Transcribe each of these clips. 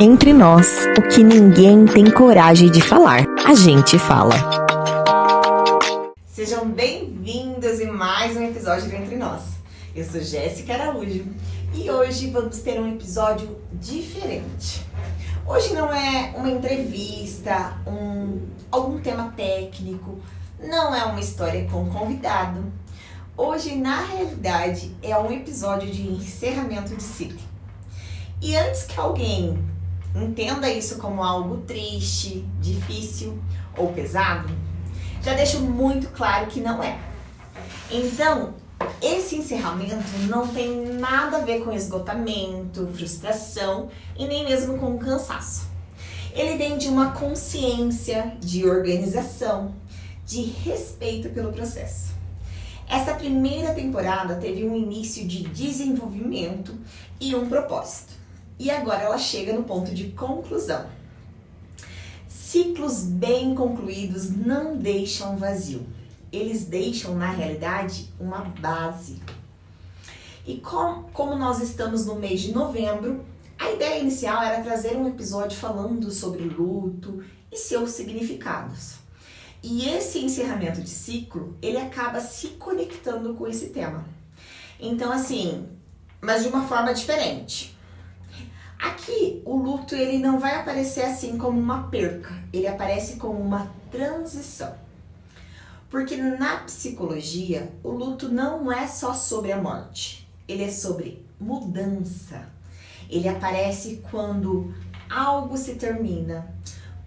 Entre nós, o que ninguém tem coragem de falar, a gente fala. Sejam bem-vindos em mais um episódio do Entre Nós. Eu sou Jéssica Araújo e hoje vamos ter um episódio diferente. Hoje não é uma entrevista, algum tema técnico, não é uma história com convidado. Hoje, na realidade, é um episódio de encerramento de ciclo. E antes que alguém entenda isso como algo triste, difícil ou pesado, já deixo muito claro que não é. Então, esse encerramento não tem nada a ver com esgotamento, frustração e nem mesmo com cansaço. Ele vem de uma consciência de organização, de respeito pelo processo. Essa primeira temporada teve um início de desenvolvimento e um propósito. E agora ela chega no ponto de conclusão. Ciclos bem concluídos não deixam vazio. Eles deixam, na realidade, uma base. E como nós estamos no mês de novembro, a ideia inicial era trazer um episódio falando sobre luto e seus significados. E esse encerramento de ciclo, ele acaba se conectando com esse tema. Então, assim, mas de uma forma diferente. Aqui, o luto, ele não vai aparecer assim como uma perca, ele aparece como uma transição. Porque na psicologia, o luto não é só sobre a morte, ele é sobre mudança. Ele aparece quando algo se termina,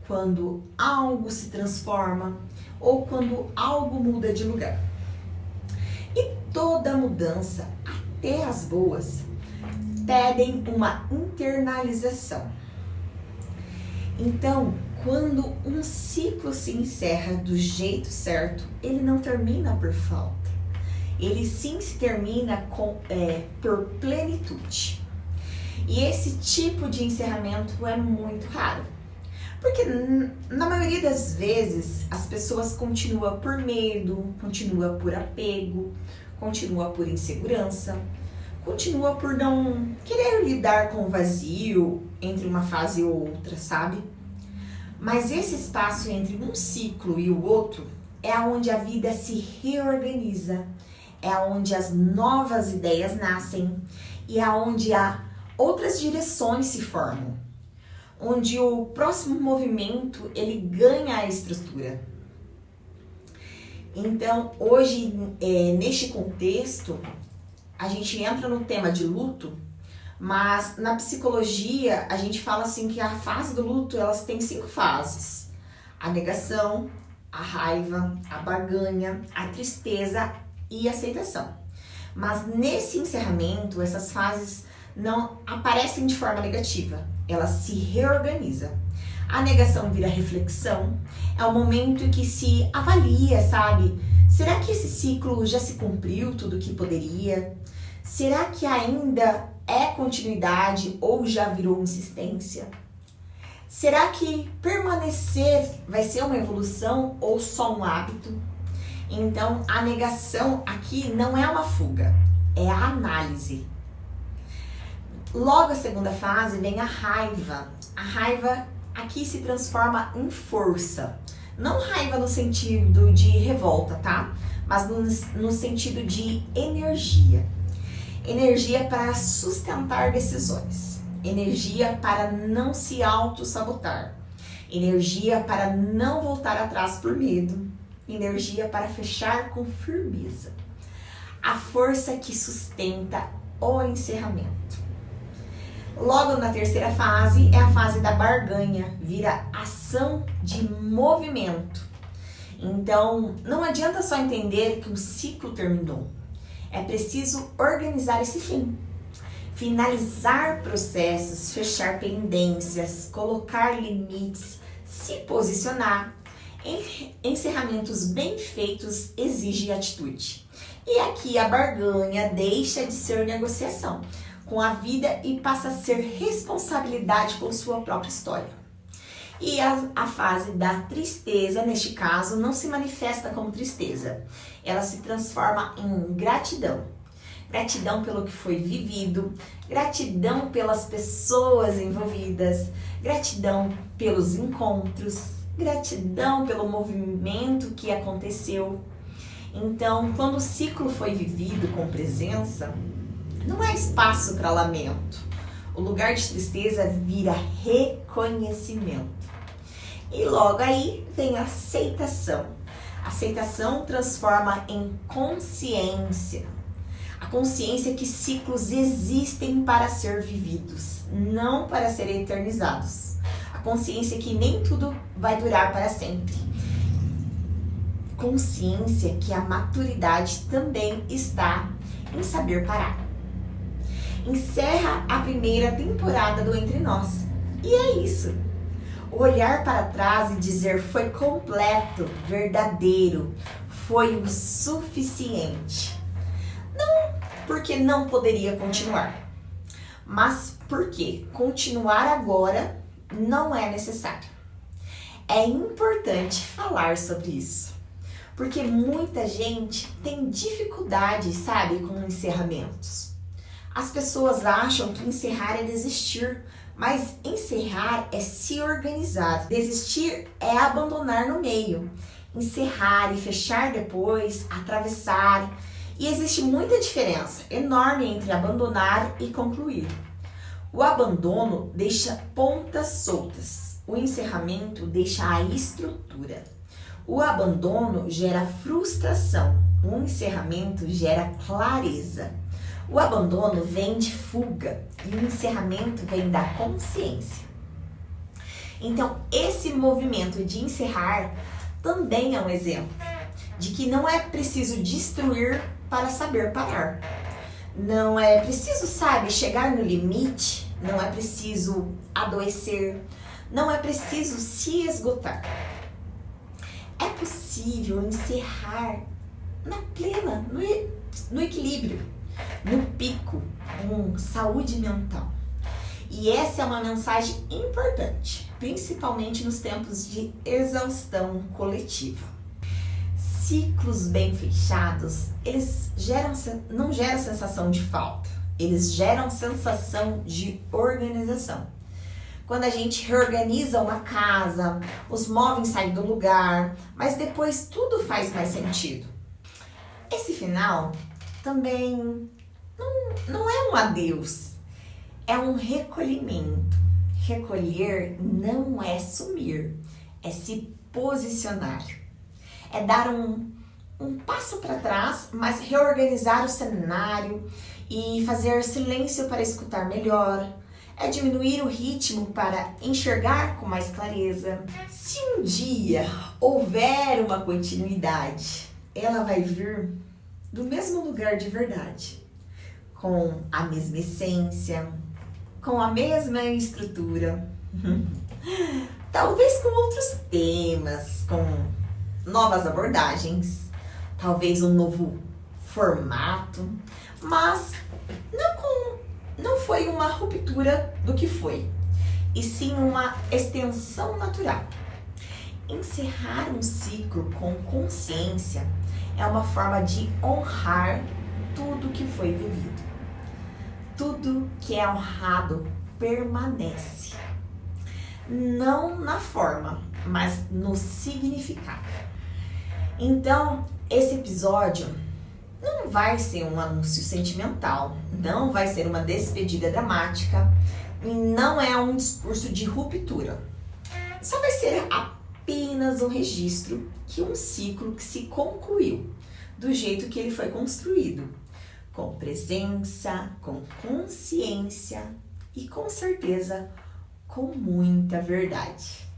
quando algo se transforma ou quando algo muda de lugar. E toda mudança, até as boas, pedem uma internalização. Então, quando um ciclo se encerra do jeito certo, ele não termina por falta. Ele sim se termina por plenitude. E esse tipo de encerramento é muito raro. Porque na maioria das vezes as pessoas continuam por medo, continuam por apego, continuam por insegurança, continua por não querer lidar com o vazio entre uma fase e outra, sabe? Mas esse espaço entre um ciclo e o outro é onde a vida se reorganiza, é onde as novas ideias nascem e é onde outras direções se formam, onde o próximo movimento ele ganha a estrutura. Então, hoje, neste contexto, a gente entra no tema de luto, mas na psicologia a gente fala assim que a fase do luto, elas têm 5 fases. A negação, a raiva, a barganha, a tristeza e a aceitação. Mas nesse encerramento, essas fases não aparecem de forma negativa, elas se reorganizam. A negação vira reflexão, é o momento em que se avalia, sabe? Será que esse ciclo já se cumpriu tudo o que poderia? Será que ainda é continuidade ou já virou insistência? Será que permanecer vai ser uma evolução ou só um hábito? Então, a negação aqui não é uma fuga, é a análise. Logo a segunda fase vem a raiva. A raiva aqui se transforma em força. Não raiva no sentido de revolta, tá? Mas no sentido de energia. Energia para sustentar decisões. Energia para não se auto-sabotar. Energia para não voltar atrás por medo. Energia para fechar com firmeza. A força que sustenta o encerramento. Logo na terceira fase é a fase da barganha, vira ação de movimento. Então, não adianta só entender que o ciclo terminou. É preciso organizar esse fim. Finalizar processos, fechar pendências, colocar limites, se posicionar. Encerramentos bem feitos exigem atitude. E aqui a barganha deixa de ser negociação com a vida e passa a ser responsabilidade com sua própria história. E a fase da tristeza, neste caso, não se manifesta como tristeza. Ela se transforma em gratidão. gratidão pelo que foi vivido, gratidão pelas pessoas envolvidas, gratidão pelos encontros, gratidão pelo movimento que aconteceu. Então, quando o ciclo foi vivido com presença, não há espaço para lamento. O lugar de tristeza vira reconhecimento. E logo aí vem a aceitação. A aceitação transforma em consciência. A consciência que ciclos existem para ser vividos, não para serem eternizados. A consciência que nem tudo vai durar para sempre. Consciência que a maturidade também está em saber parar. Encerra a primeira temporada do Entre Nós. E é isso. Olhar para trás e dizer foi completo, verdadeiro, foi o suficiente. Não porque não poderia continuar, mas porque continuar agora não é necessário. É importante falar sobre isso, porque muita gente tem dificuldade, sabe, com encerramentos. As pessoas acham que encerrar é desistir, mas encerrar é se organizar. Desistir é abandonar no meio. Encerrar e fechar depois, atravessar. E existe muita diferença enorme entre abandonar e concluir. O abandono deixa pontas soltas. O encerramento deixa a estrutura. O abandono gera frustração. O encerramento gera clareza. O abandono vem de fuga e o encerramento vem da consciência. Então, esse movimento de encerrar também é um exemplo de que não é preciso destruir para saber parar. Não é preciso, sabe, chegar no limite, não é preciso adoecer, não é preciso se esgotar. É possível encerrar na plena, no equilíbrio, no pico, com saúde mental. E essa é uma mensagem importante, principalmente nos tempos de exaustão coletiva. Ciclos bem fechados, eles não geram sensação de falta, eles geram sensação de organização. Quando a gente reorganiza uma casa, os móveis saem do lugar, mas depois tudo faz mais sentido. Esse final também não é um adeus, é um recolhimento. Recolher não é sumir, é se posicionar. É dar um passo para trás, mas reorganizar o cenário e fazer silêncio para escutar melhor. É diminuir o ritmo para enxergar com mais clareza. Se um dia houver uma continuidade, ela vai vir do mesmo lugar de verdade, com a mesma essência, com a mesma estrutura, talvez com outros temas, com novas abordagens, talvez um novo formato, mas não foi uma ruptura do que foi, e sim uma extensão natural. Encerrar um ciclo com consciência é uma forma de honrar tudo que foi vivido. Tudo que é honrado permanece. Não na forma, mas no significado. Então, esse episódio não vai ser um anúncio sentimental, não vai ser uma despedida dramática, e não é um discurso de ruptura. Só vai ser apenas um registro que um ciclo que se concluiu do jeito que ele foi construído, com presença, com consciência e com certeza com muita verdade.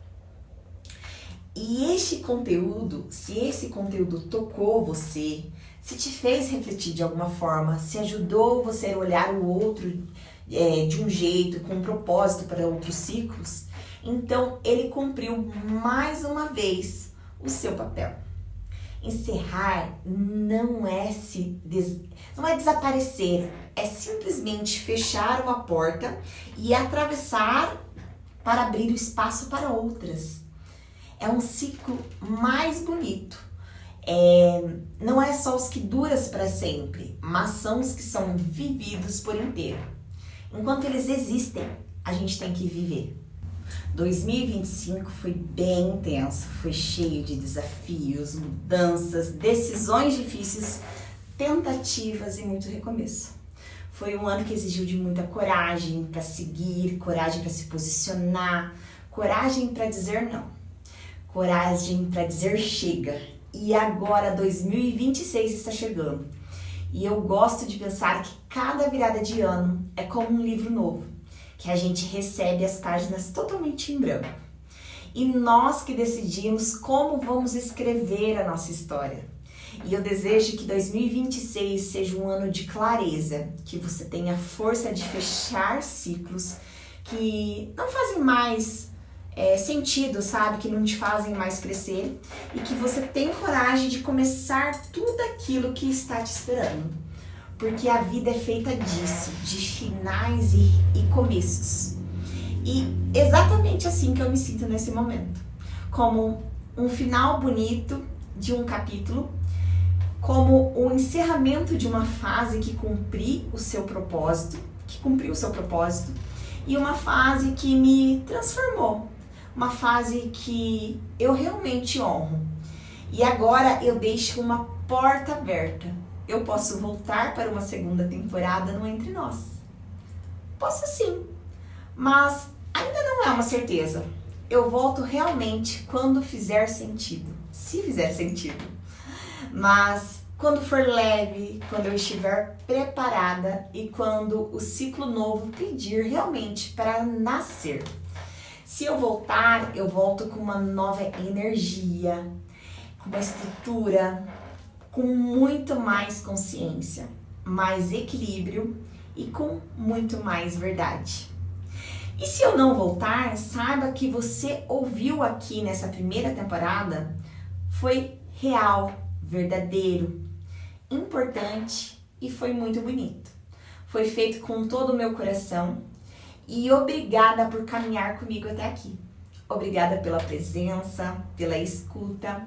E este conteúdo, se esse conteúdo tocou você, se te fez refletir de alguma forma, se ajudou você a olhar o outro de um jeito, com um propósito para outros ciclos, então ele cumpriu mais uma vez o seu papel. Encerrar não é desaparecer, é simplesmente fechar uma porta e atravessar para abrir o espaço para outras. É um ciclo mais bonito, Não é só os que duram para sempre, mas são os que são vividos por inteiro. Enquanto eles existem, a gente tem que viver. 2025 foi bem intenso, foi cheio de desafios, mudanças, decisões difíceis, tentativas e muito recomeço. Foi um ano que exigiu de muita coragem para seguir, coragem para se posicionar, coragem para dizer não, coragem para dizer chega. E agora 2026 está chegando. E eu gosto de pensar que cada virada de ano é como um livro novo, que a gente recebe as páginas totalmente em branco. E nós que decidimos como vamos escrever a nossa história. E eu desejo que 2026 seja um ano de clareza, que você tenha força de fechar ciclos que não fazem mais sentido, sabe? Que não te fazem mais crescer e que você tenha coragem de começar tudo aquilo que está te esperando. Porque a vida é feita disso, de finais e começos. E exatamente assim que eu me sinto nesse momento. Como um final bonito de um capítulo, como o encerramento de uma fase que cumpriu o seu propósito, e uma fase que me transformou, uma fase que eu realmente honro. E agora eu deixo uma porta aberta. Eu posso voltar para uma segunda temporada no Entre Nós. Posso sim, mas ainda não é uma certeza. Eu volto realmente quando fizer sentido, se fizer sentido. Mas quando for leve, quando eu estiver preparada e quando o ciclo novo pedir realmente para nascer. Se eu voltar, eu volto com uma nova energia, com uma estrutura, com muito mais consciência, mais equilíbrio e com muito mais verdade. E se eu não voltar, saiba que você ouviu aqui nessa primeira temporada foi real, verdadeiro, importante e foi muito bonito. Foi feito com todo o meu coração e obrigada por caminhar comigo até aqui. Obrigada pela presença, pela escuta,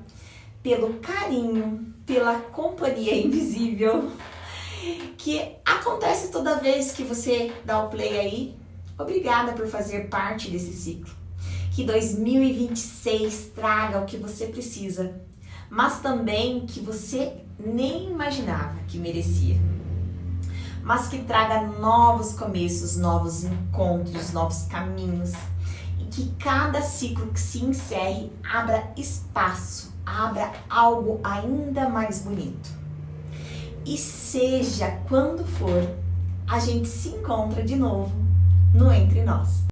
pelo carinho, pela companhia invisível que acontece toda vez que você dá o play aí. Obrigada por fazer parte desse ciclo. Que 2026 traga o que você precisa, mas também que você nem imaginava que merecia. Mas que traga novos começos, novos encontros, novos caminhos. E que cada ciclo que se encerre abra espaço, abra algo ainda mais bonito. E seja quando for, a gente se encontra de novo no Entre Nós.